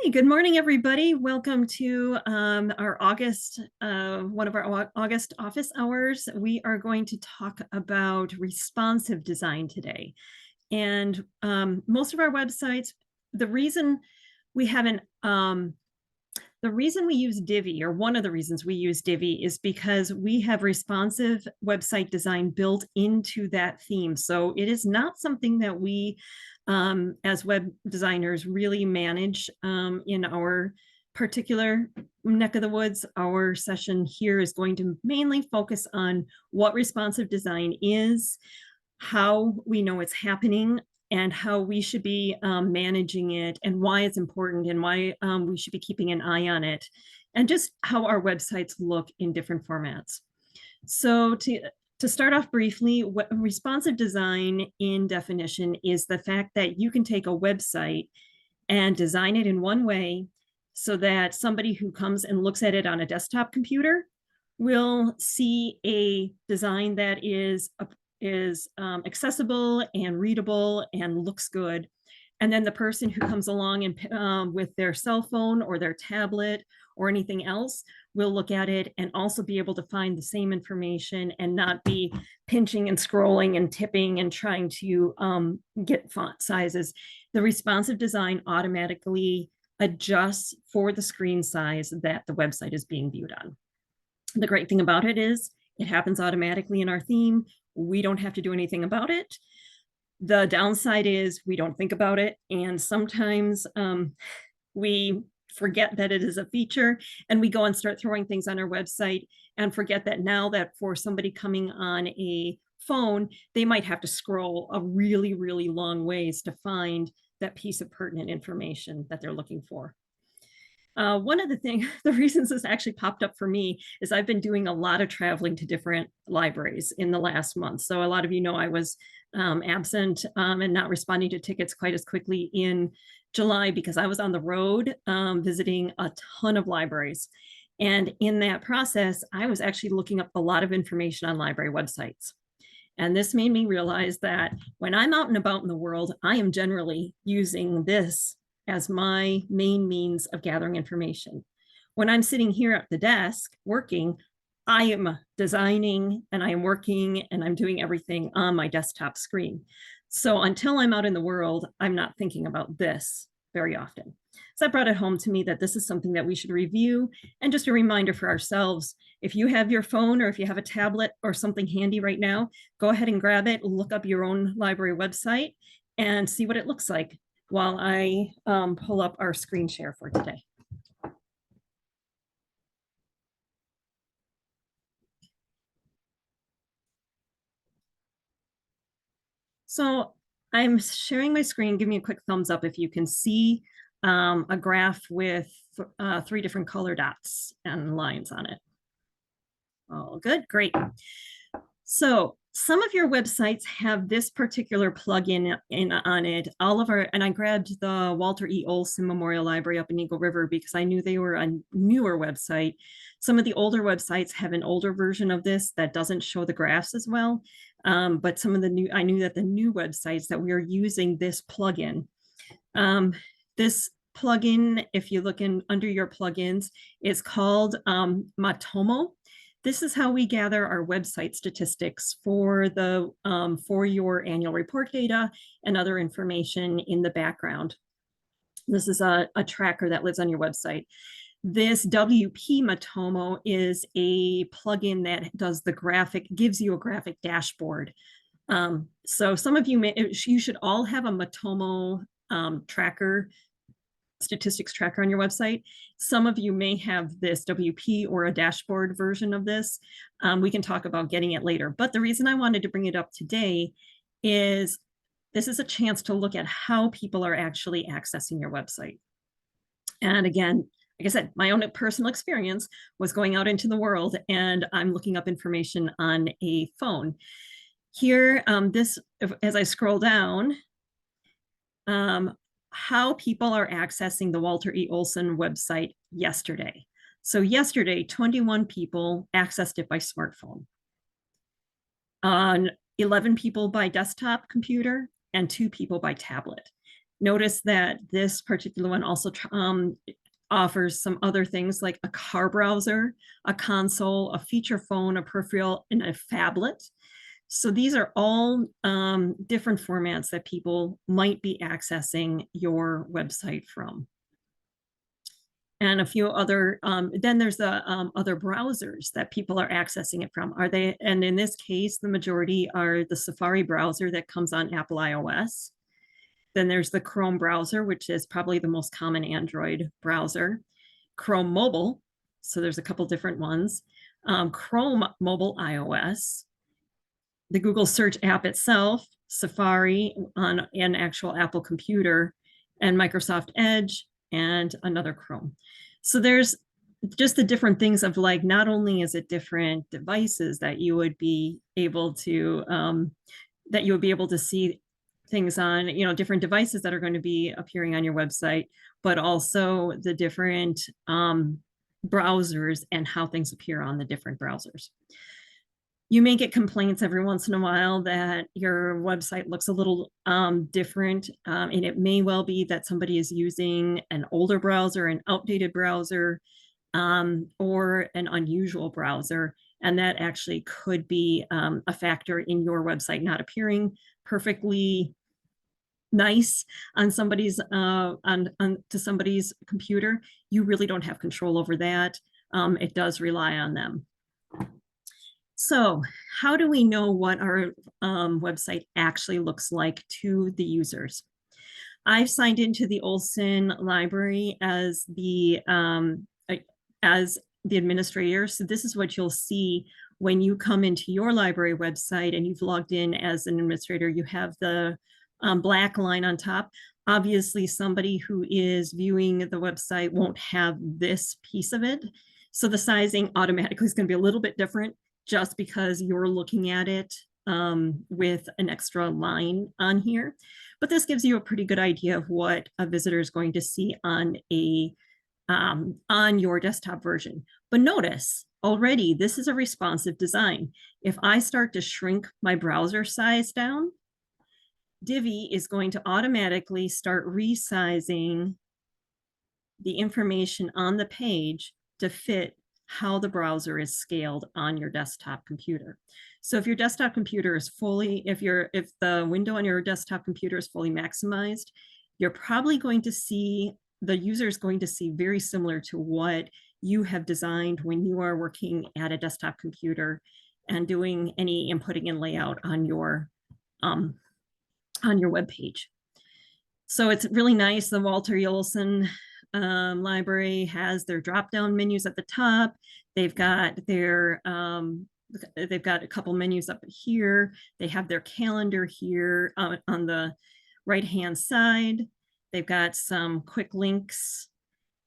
Hey, good morning, everybody. Welcome to our August, one of our August office hours. We are going to talk about responsive design today. And most of our websites, the reason we haven't, the reason we use Divi, or one of the reasons we use Divi, is because we have responsive website design built into that theme. So it is not something that we, as web designers, really manage in our particular neck of the woods. Our session here is going to mainly focus on what responsive design is, how we know it's happening, and how we should be managing it, and why it's important, and why we should be keeping an eye on it, and just how our websites look in different formats. So to start off briefly, what responsive design in definition is the fact that you can take a website and design it in one way so that somebody who comes and looks at it on a desktop computer will see a design that is accessible and readable and looks good. And then the person who comes along and with their cell phone or their tablet or anything else will look at it and also be able to find the same information and not be pinching and scrolling and tipping and trying to get font sizes. The responsive design automatically adjusts for the screen size that the website is being viewed on. The great thing about it is it happens automatically in our theme. We don't have to do anything about it. The downside is we don't think about it. And sometimes we forget that it is a feature, and we go and start throwing things on our website and forget that now that for somebody coming on a phone, they might have to scroll a really, really long ways to find that piece of pertinent information that they're looking for. One of the things, the reasons this actually popped up for me is I've been doing a lot of traveling to different libraries in the last month. So a lot of you know I was absent and not responding to tickets quite as quickly in July because I was on the road visiting a ton of libraries. And in that process, I was actually looking up a lot of information on library websites. And this made me realize that when I'm out and about in the world, I am generally using this as my main means of gathering information. When I'm sitting here at the desk working, I am designing and I am working and I'm doing everything on my desktop screen. So until I'm out in the world, I'm not thinking about this very often. So that brought it home to me that this is something that we should review. And just a reminder for ourselves, if you have your phone or if you have a tablet or something handy right now, go ahead and grab it, look up your own library website and see what it looks like while I pull up our screen share for today. So I'm sharing my screen. Give me a quick thumbs up if you can see a graph with 3 different color dots and lines on it. Oh, good, great. So some of your websites have this particular plugin on it. All of our, and I grabbed the Walter E. Olson Memorial Library up in Eagle River because I knew they were a newer website. Some of the older websites have an older version of this that doesn't show the graphs as well. But some of the new, I knew that the new websites that we are using this plugin. This plugin, if you look in under your plugins, is called Matomo. This is how we gather our website statistics for the for your annual report data and other information in the background. This is a tracker that lives on your website. This WP Matomo is a plugin that does the graphic, gives you a graphic dashboard. So some of you you should all have a Matomo tracker, statistics tracker on your website. Some of you may have this WP or a dashboard version of this. We can talk about getting it later. But the reason I wanted to bring it up today is this is a chance to look at how people are actually accessing your website. And again, like I said, my own personal experience was going out into the world and I'm looking up information on a phone. Here, as I scroll down, how people are accessing the Walter E. Olson website yesterday. So yesterday, 21 people accessed it by smartphone. 11 people by desktop computer and 2 people by tablet. Notice that this particular one also offers some other things like a car browser, a console, a feature phone, a peripheral, and a phablet. So these are all different formats that people might be accessing your website from. And a few other, then there's the other browsers that people are accessing it from. Are they, and in this case, the majority are the Safari browser that comes on Apple iOS. Then there's the Chrome browser, which is probably the most common Android browser. Chrome mobile, so there's a couple different ones. Chrome mobile iOS, the Google search app itself, Safari on an actual Apple computer, and Microsoft Edge, and another Chrome. So there's just the different things of like, not only is it different devices that you would be able to see things on, different devices that are going to be appearing on your website, but also the different browsers and how things appear on the different browsers. You may get complaints every once in a while that your website looks a little different, and it may well be that somebody is using an older browser, an outdated browser, or an unusual browser, and that actually could be a factor in your website not appearing perfectly nice on somebody's to somebody's computer. You really don't have control over that. It does rely on them. So how do we know what our website actually looks like to the users? I've signed into the Olson Library as the administrator. So this is what you'll see when you come into your library website and you've logged in as an administrator. You have the black line on top. Obviously, somebody who is viewing the website won't have this piece of it. So the sizing automatically is going to be a little bit different just because you're looking at it with an extra line on here. But this gives you a pretty good idea of what a visitor is going to see on your desktop version. But notice already, this is a responsive design. If I start to shrink my browser size down, Divi is going to automatically start resizing the information on the page to fit how the browser is scaled on your desktop computer. So if your desktop computer is fully, if the window on your desktop computer is fully maximized, you're probably going to see, the user is going to see very similar to what you have designed when you are working at a desktop computer and doing any inputting and layout on your web page. So it's really nice. The Walter Olson library has their drop-down menus at the top. They've got a couple menus up here. They have their calendar here on the right-hand side. They've got some quick links.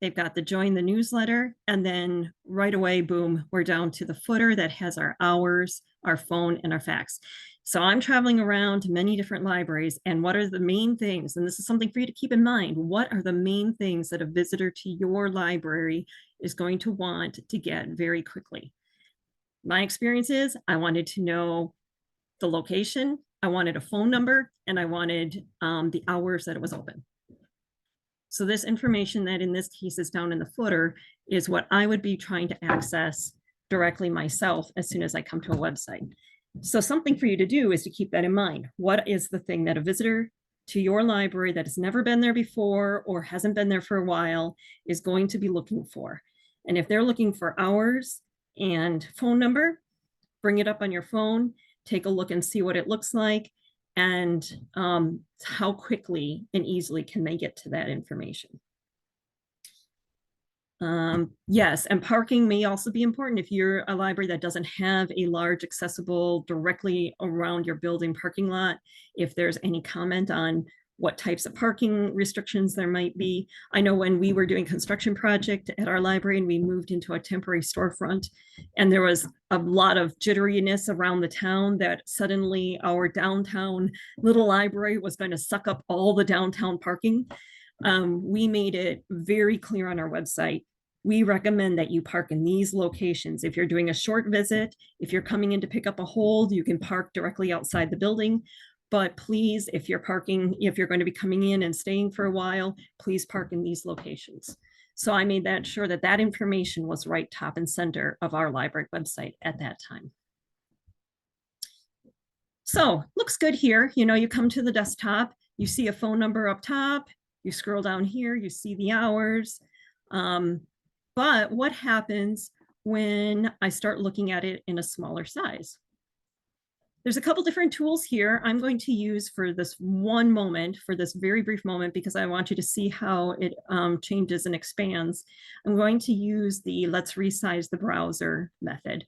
They've got the join the newsletter, and then right away, boom, we're down to the footer that has our hours, our phone, and our fax. So I'm traveling around to many different libraries, and what are the main things? And this is something for you to keep in mind. What are the main things that a visitor to your library is going to want to get very quickly? My experience is I wanted to know the location, I wanted a phone number, and I wanted the hours that it was open. So this information that in this case is down in the footer is what I would be trying to access directly myself as soon as I come to a website. So something for you to do is to keep that in mind. What is the thing that a visitor to your library that has never been there before or hasn't been there for a while is going to be looking for? And if they're looking for hours and phone number, bring it up on your phone, take a look and see what it looks like, and how quickly and easily can they get to that information. Yes, and parking may also be important if you're a library that doesn't have a large accessible directly around your building parking lot. If there's any comment on what types of parking restrictions there might be. I know when we were doing construction project at our library and we moved into a temporary storefront, and there was a lot of jitteriness around the town that suddenly our downtown little library was going to suck up all the downtown parking. We made it very clear on our website. We recommend that you park in these locations. If you're doing a short visit, if you're coming in to pick up a hold, you can park directly outside the building. But please, if you're going to be coming in and staying for a while, please park in these locations. So I made sure that that information was right top and center of our library website at that time. So looks good here. You come to the desktop, you see a phone number up top, you scroll down here, you see the hours. But what happens when I start looking at it in a smaller size? There's a couple different tools here I'm going to use for this one moment, for this very brief moment, because I want you to see how it changes and expands. I'm going to use the let's resize the browser method.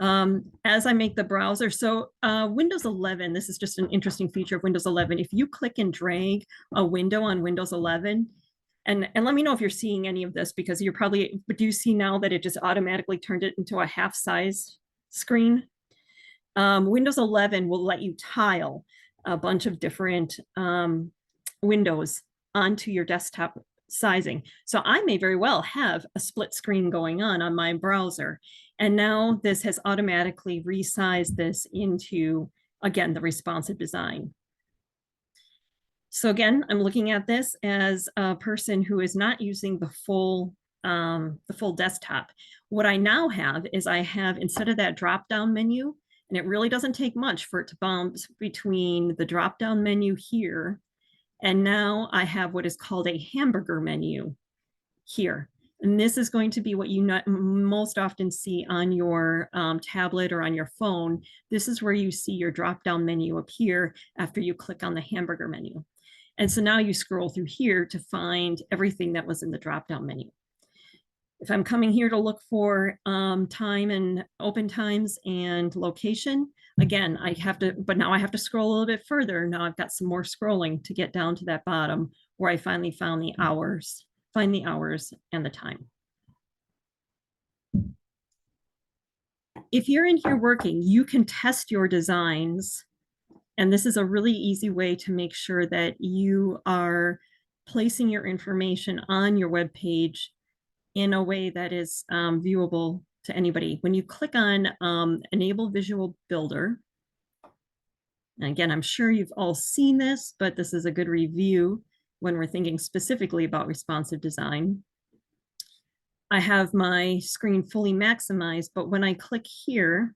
As I make the browser, so Windows 11, this is just an interesting feature of Windows 11. If you click and drag a window on Windows 11, and let me know if you're seeing any of this, because you're probably, but do you see now that it just automatically turned it into a half size screen? Windows 11 will let you tile a bunch of different windows onto your desktop sizing. So I may very well have a split screen going on my browser. And now this has automatically resized this into, again, the responsive design. So again, I'm looking at this as a person who is not using the full desktop. What I now have is I have, instead of that drop-down menu, and it really doesn't take much for it to bounce between the drop-down menu here, and now I have what is called a hamburger menu here. And this is going to be what you most often see on your tablet or on your phone. This is where you see your drop-down menu appear after you click on the hamburger menu. And so now you scroll through here to find everything that was in the drop-down menu. If I'm coming here to look for time and open times and location, again, but now I have to scroll a little bit further. Now I've got some more scrolling to get down to that bottom where I finally find the hours and the time. If you're in here working, you can test your designs. And this is a really easy way to make sure that you are placing your information on your web page in a way that is viewable to anybody. When you click on Enable Visual Builder, and again, I'm sure you've all seen this, but this is a good review when we're thinking specifically about responsive design. I have my screen fully maximized, but when I click here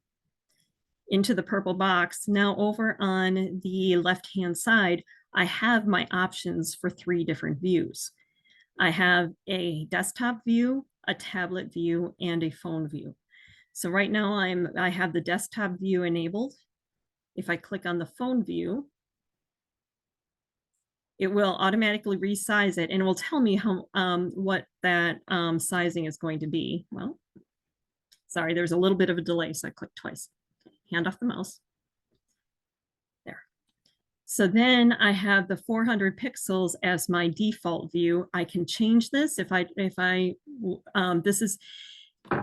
into the purple box, now over on the left-hand side, I have my options for 3 different views. I have a desktop view, a tablet view, and a phone view. So right now I have the desktop view enabled. If I click on the phone view, it will automatically resize it and it will tell me how what that sizing is going to be. Well, sorry, there's a little bit of a delay, so I clicked twice. Hand off the mouse. There. So then I have the 400 pixels as my default view. I can change this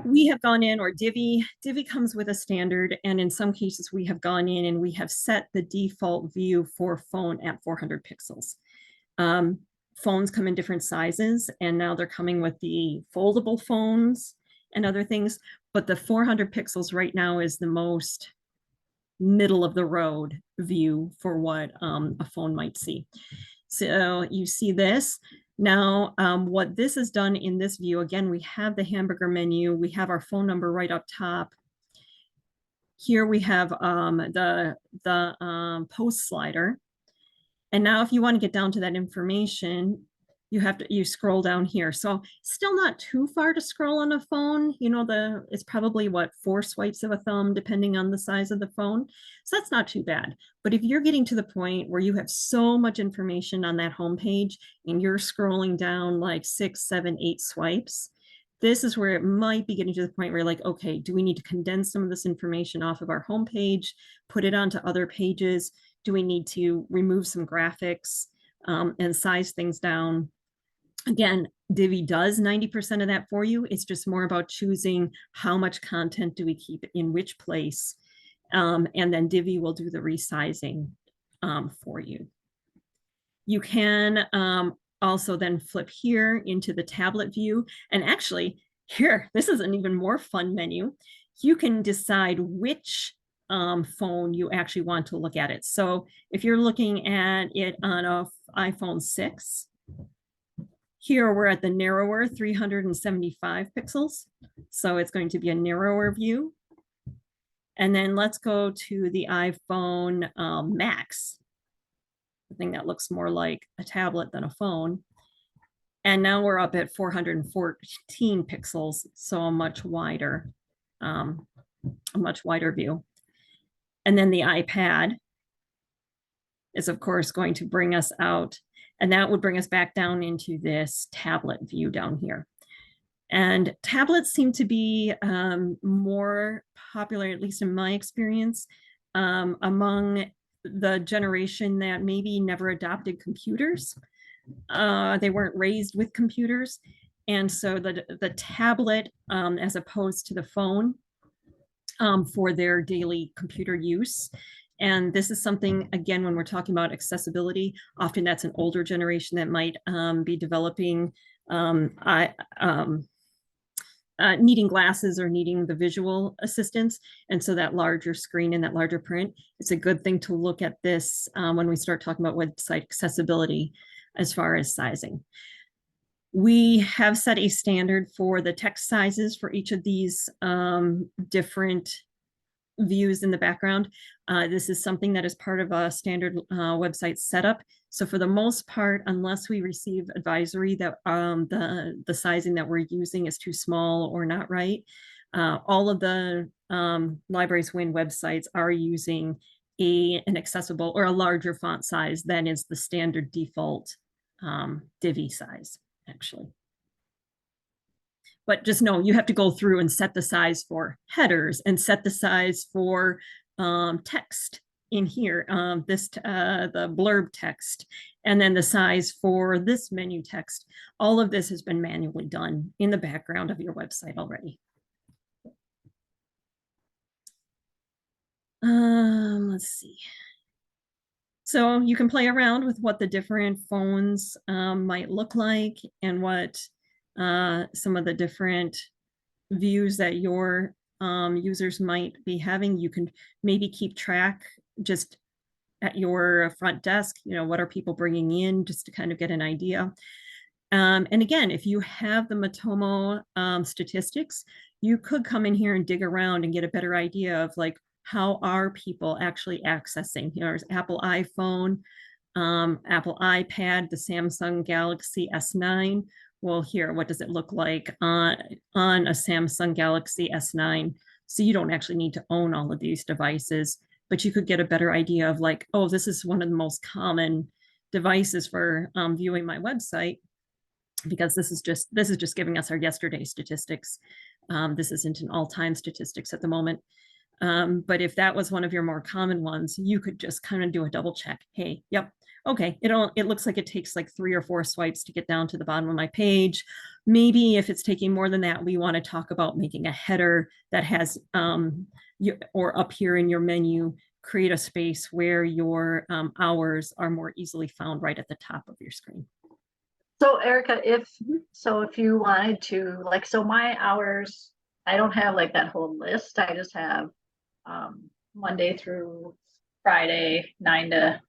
we have gone in, or Divi comes with a standard, and in some cases we have gone in and we have set the default view for phone at 400 pixels. Phones come in different sizes, and now they're coming with the foldable phones and other things, but the 400 pixels right now is the most middle of the road view for what a phone might see. So you see this. Now, what this has done in this view, again, we have the hamburger menu, we have our phone number right up top. Here we have the post slider. And now if you want to get down to that information, you scroll down here. So still not too far to scroll on a phone. It's probably what, 4 swipes of a thumb, depending on the size of the phone. So that's not too bad. But if you're getting to the point where you have so much information on that homepage and you're scrolling down like 6, 7, 8 swipes, this is where it might be getting to the point where you're like, okay, do we need to condense some of this information off of our homepage, put it onto other pages? Do we need to remove some graphics and size things down? Again, Divi does 90% of that for you. It's just more about choosing how much content do we keep in which place. And then Divi will do the resizing for you. You can also then flip here into the tablet view. And actually, here, this is an even more fun menu. You can decide which phone you actually want to look at it. So if you're looking at it on a iPhone 6, here we're at the narrower 375 pixels. So it's going to be a narrower view. And then let's go to the iPhone Max, the thing that looks more like a tablet than a phone. And now we're up at 414 pixels, so a much wider view. And then the iPad is, of course, going to bring us out, and that would bring us back down into this tablet view down here. And tablets seem to be more popular, at least in my experience, among the generation that maybe never adopted computers. They weren't raised with computers. And so the tablet, as opposed to the phone, for their daily computer use. And this is something, again, when we're talking about accessibility, often that's an older generation that might be developing needing glasses or needing the visual assistance. And so that larger screen and that larger print, it's a good thing to look at this when we start talking about website accessibility as far as sizing. We have set a standard for the text sizes for each of these different views in the background. This is something that is part of a standard website setup. So for the most part, unless we receive advisory that the sizing that we're using is too small or not right, all of the Libraries Win websites are using an accessible or a larger font size than is the standard default Divi size, actually. But just know you have to go through and set the size for headers and set the size for text in here, the blurb text, and then the size for this menu text. All of this has been manually done in the background of your website already. Let's see. So you can play around with what the different phones might look like and what some of the different views that your users might be having. You can maybe keep track just at your front desk, what are people bringing in, just to kind of get an idea. And again, if you have the Matomo statistics, you could come in here and dig around and get a better idea of like, how are people actually accessing? There's Apple iPhone, Apple iPad, the Samsung Galaxy S9. Well, here, what does it look like on a Samsung Galaxy S9? So you don't actually need to own all of these devices, but you could get a better idea of like, oh, this is one of the most common devices for viewing my website, because this is just giving us our yesterday statistics. This isn't an all-time statistics at the moment. But if that was one of your more common ones, you could just kind of do a double check. Hey, yep, okay, it looks like it takes like 3 or 4 swipes to get down to the bottom of my page. Maybe if it's taking more than that, we want to talk about making a header that has, or up here in your menu, create a space where your hours are more easily found right at the top of your screen. So Erica, if you wanted to, like, so my hours, I don't have like that whole list. I just have Monday through Friday, 9 to,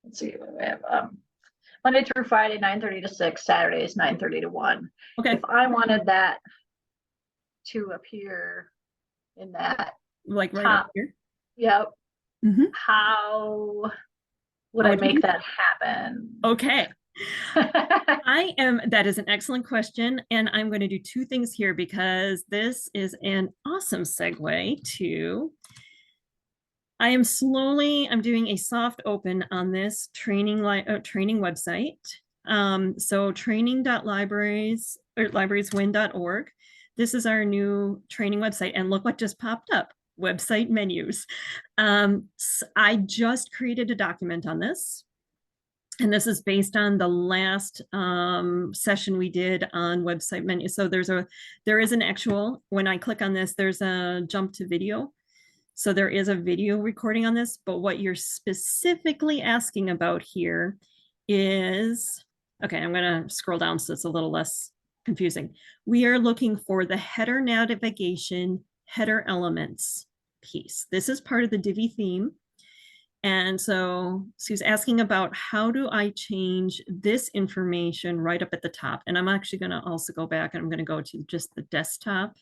let's see, we have Monday through Friday, 9:30 to 6, Saturdays, 9:30 to 1. Okay. If I wanted that to appear in that, like right top, up here. Yep. Mm-hmm. How would I make that happen? Okay. That is an excellent question. And I'm going to do 2 things here, because this is an awesome segue to, I'm doing a soft open on this training website. So training.librarieswin.org. This is our new training website. And look what just popped up, website menus. So I just created a document on this. And this is based on the last session we did on website menu. So there is an actual, when I click on this, there's a jump to video. So there is a video recording on this, but what you're specifically asking about here is, okay, I'm gonna scroll down so it's a little less confusing. We are looking for the header navigation, header elements piece. This is part of the Divi theme. And so Sue's asking about how do I change this information right up at the top? And I'm actually going to also go back and I'm going to go to just the desktop.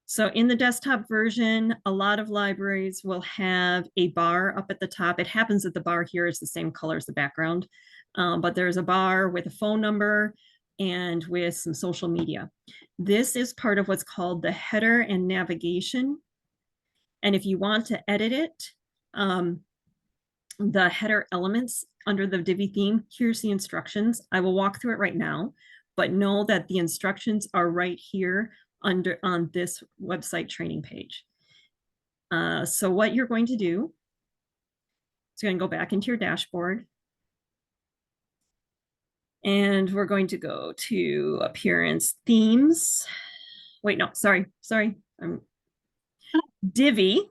So in the desktop version, a lot of libraries will have a bar up at the top. It happens that the bar here is the same color as the background, but there's a bar with a phone number and with some social media. This is part of what's called the header and navigation. And if you want to edit it, the header elements under the Divi theme, here's the instructions. I will walk through it right now, but know that the instructions are right here under on this website training page. So what you're going to do is you're going to go back into your dashboard. And we're going to go to appearance themes. Wait, no, sorry. I'm Divi.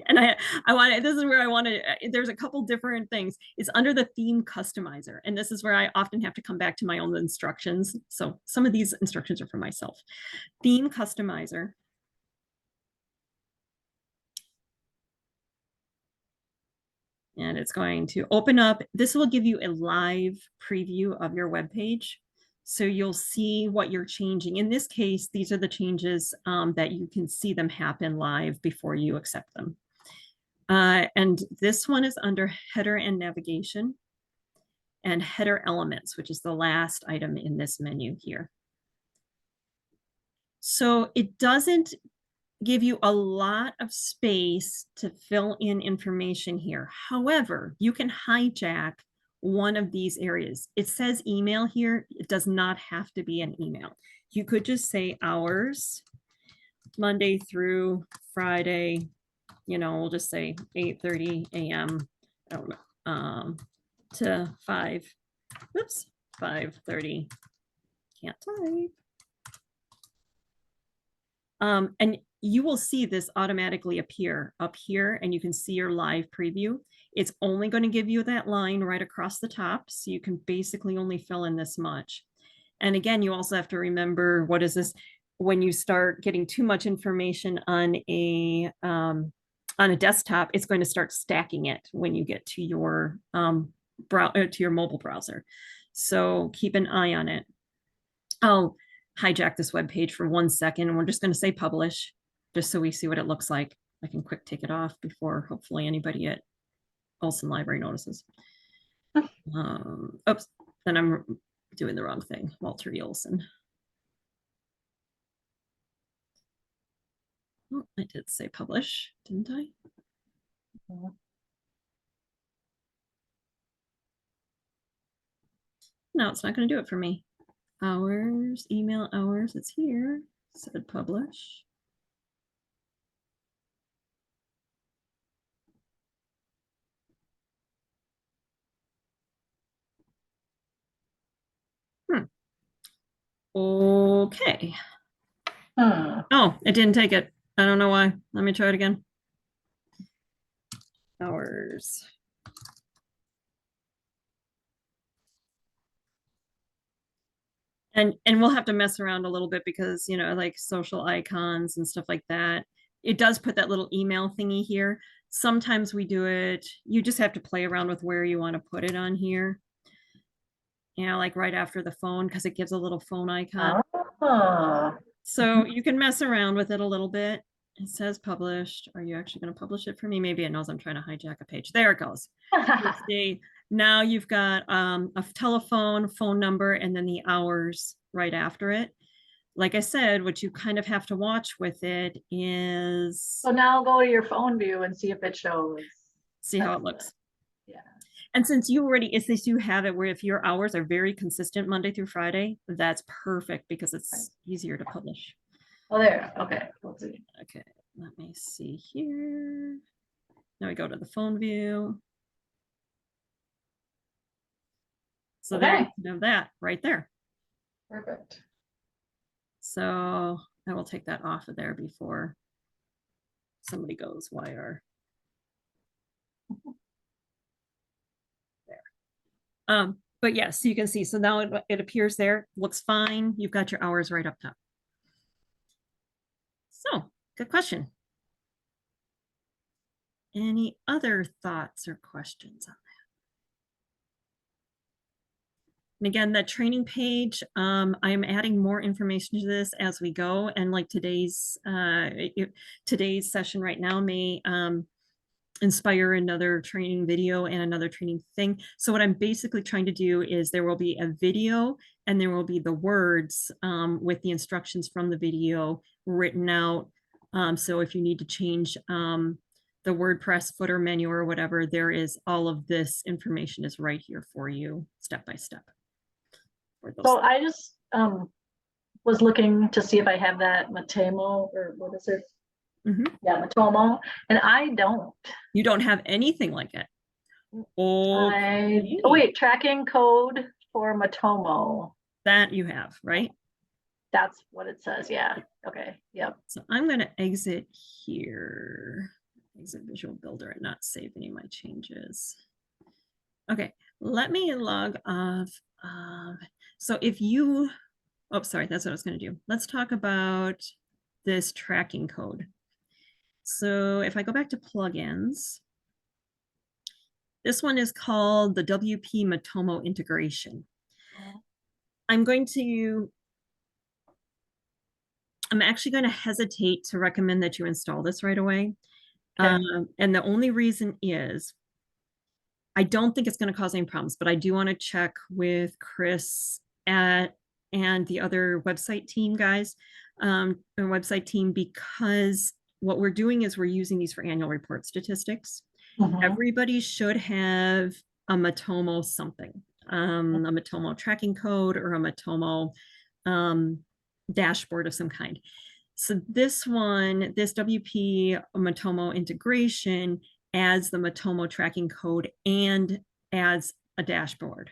And I want this is where I want to, there's a couple different things. It's under the theme customizer. And this is where I often have to come back to my own instructions. So some of these instructions are for myself. Theme customizer. And it's going to open up. This will give you a live preview of your web page. So you'll see what you're changing. In this case, these are the changes that you can see them happen live before you accept them. And this one is under header and navigation and header elements, which is the last item in this menu here. So it doesn't give you a lot of space to fill in information here. However, you can hijack one of these areas. It says email here. It does not have to be an email. You could just say hours, Monday through Friday, you know, we'll just say 8:30 a.m. To 5:30. Can't type. And you will see this automatically appear up here and you can see your live preview. It's only going to give you that line right across the top. So you can basically only fill in this much. And again, you also have to remember, what is this? When you start getting too much information on a desktop, it's going to start stacking it when you get to your to your mobile browser. So keep an eye on it. I'll hijack this web page for 1 second. And we're just going to say publish, just so we see what it looks like. I can quick take it off before hopefully anybody at Olson Library notices. Oops, then I'm doing the wrong thing. Walter E. Olson. Oh, I did say publish, didn't I? No, it's not going to do it for me. Hours, email hours, it's here. Said publish. Okay. Oh, it didn't take it. I don't know why. Let me try it again. Hours. And we'll have to mess around a little bit because, you know, like social icons and stuff like that. It does put that little email thingy here. Sometimes we do it. You just have to play around with where you want to put it on here. You know, like right after the phone, because it gives a little phone icon. So you can mess around with it a little bit. It says published. Are you actually going to publish it for me? Maybe it knows I'm trying to hijack a page. There it goes. See, now you've got a telephone, phone number, and then the hours right after it. Like I said, what you kind of have to watch with it is. So now go to your phone view and see if it shows. See how it looks. Yeah. And since you already, since you have it where if your hours are very consistent Monday through Friday, that's perfect because it's easier to publish. Oh, there. Okay. Let's see. Okay, let me see here. Now we go to the phone view. So okay. There you have that right there. Perfect. So I will take that off of there before somebody goes wire. There. But yes, you can see. So now it appears there. Looks fine. You've got your hours right up top. So Good question. Any other thoughts or questions on that? And again, that training page, I'm adding more information to this as we go. And like today's session right now may inspire another training video and another training thing. So what I'm basically trying to do is there will be a video and there will be the words with the instructions from the video written out. So if you need to change the WordPress footer menu or whatever, there is all of this information is right here for you step by step. So I just was looking to see if I have that Matomo, or what is it? Yeah, Matomo, and I don't. You don't have anything like it. Oh wait, tracking code for Matomo. That you have, right? That's what it says. Yeah. Okay. Yep. So I'm going to exit here. Exit Visual Builder and not save any of my changes. Okay, let me log off. So if you, oh, sorry, that's what I was going to do. Let's talk about this tracking code. So if I go back to plugins, this one is called the WP Matomo integration. I'm actually going to hesitate to recommend that you install this right away. Okay. And the only reason is I don't think it's going to cause any problems, but I do want to check with Chris and the other website team guys, or website team, because what we're doing is we're using these for annual report statistics. Everybody should have a Matomo something, a Matomo tracking code or a Matomo dashboard of some kind. So this WP Matomo integration adds the Matomo tracking code and adds a dashboard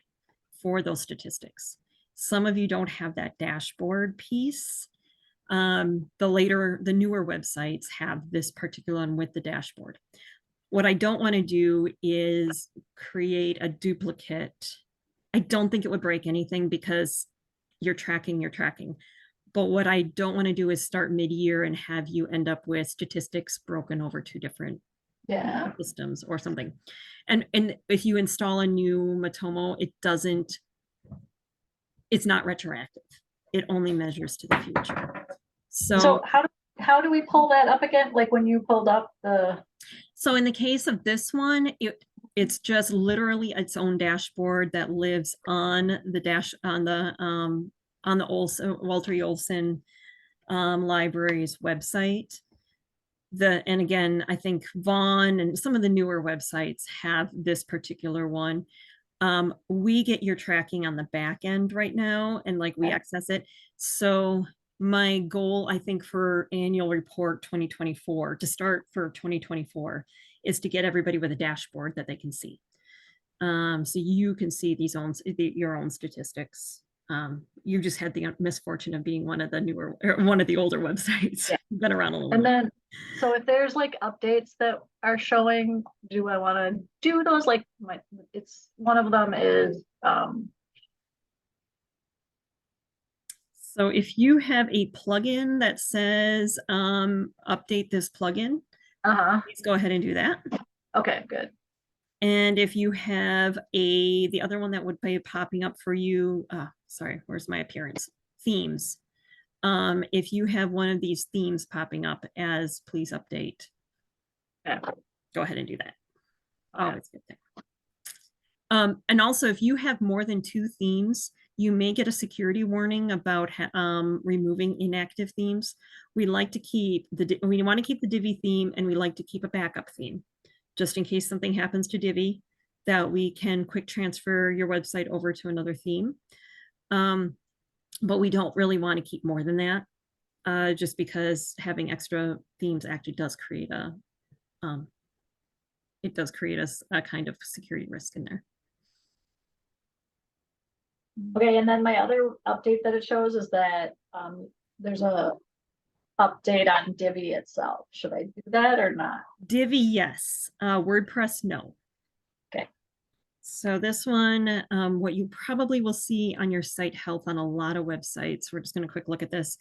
for those statistics. Some of you don't have that dashboard piece. The newer websites have this particular one with the dashboard. What I don't want to do is create a duplicate. I don't think it would break anything because you're tracking. But what I don't want to do is start mid-year and have you end up with statistics broken over two different systems or something. And if you install a new Matomo, it's not retroactive. It only measures to the future. So how do we pull that up again? Like when you pulled up the. So in the case of this one, it's just literally its own dashboard that lives on the Walter E. Olson Library's website. And again, I think Vaughn and some of the newer websites have this particular one. We get your tracking on the back end right now, and like we access it. So my goal, I think, for annual report 2024 to start for 2024 is to get everybody with a dashboard that they can see. So you can see your own statistics. You just had the misfortune of being one of the older websites. Yeah. Been around a little bit. And then, so if there's like updates that are showing, do I want to do those? Like it's one of them is. So if you have a plugin that says update this plugin, please go ahead and do that. Okay, good. And if you have the other one that would be popping up for you, sorry, where's my appearance? Themes. If you have one of these themes popping up as please update, go ahead and do that. Oh, it's good thing. And also, if you have more than 2 themes, you may get a security warning about removing inactive themes. We want to keep the Divi theme, and we like to keep a backup theme, just in case something happens to Divi, that we can quick transfer your website over to another theme. But we don't really want to keep more than that, just because having extra themes actually does create a kind of security risk in there. Okay, and then my other update that it shows is that there's a update on Divi itself. Should I do that or not? Divi, yes. WordPress, no. Okay. So this one, what you probably will see on your site health on a lot of websites, we're just going to quick look at this.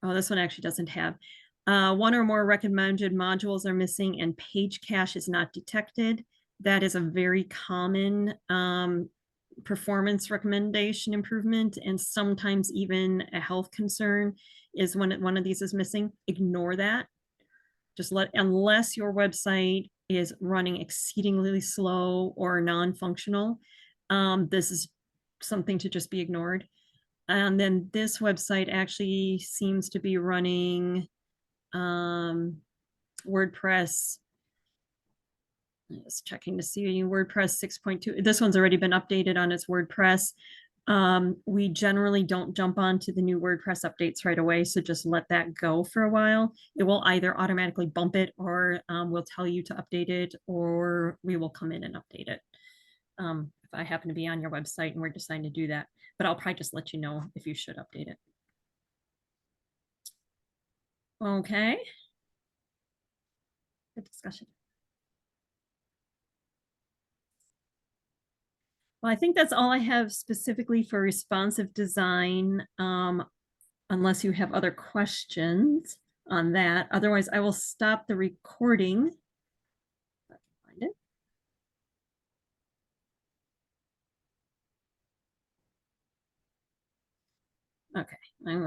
Oh, this one actually doesn't have. One or more recommended modules are missing and page cache is not detected. That is a very common performance recommendation improvement, and sometimes even a health concern is when one of these is missing. Ignore that. Just unless your website is running exceedingly slow or non-functional, this is something to just be ignored. And then this website actually seems to be running WordPress. Just checking to see WordPress 6.2. This one's already been updated on its WordPress. We generally don't jump onto the new WordPress updates right away, so just let that go for a while. It will either automatically bump it, or we'll tell you to update it, or we will come in and update it. If I happen to be on your website and we're deciding to do that, but I'll probably just let you know if you should update it. Okay. Good discussion. Well, I think that's all I have specifically for responsive design, unless you have other questions on that. Otherwise, I will stop the recording. Find it. Okay, I'm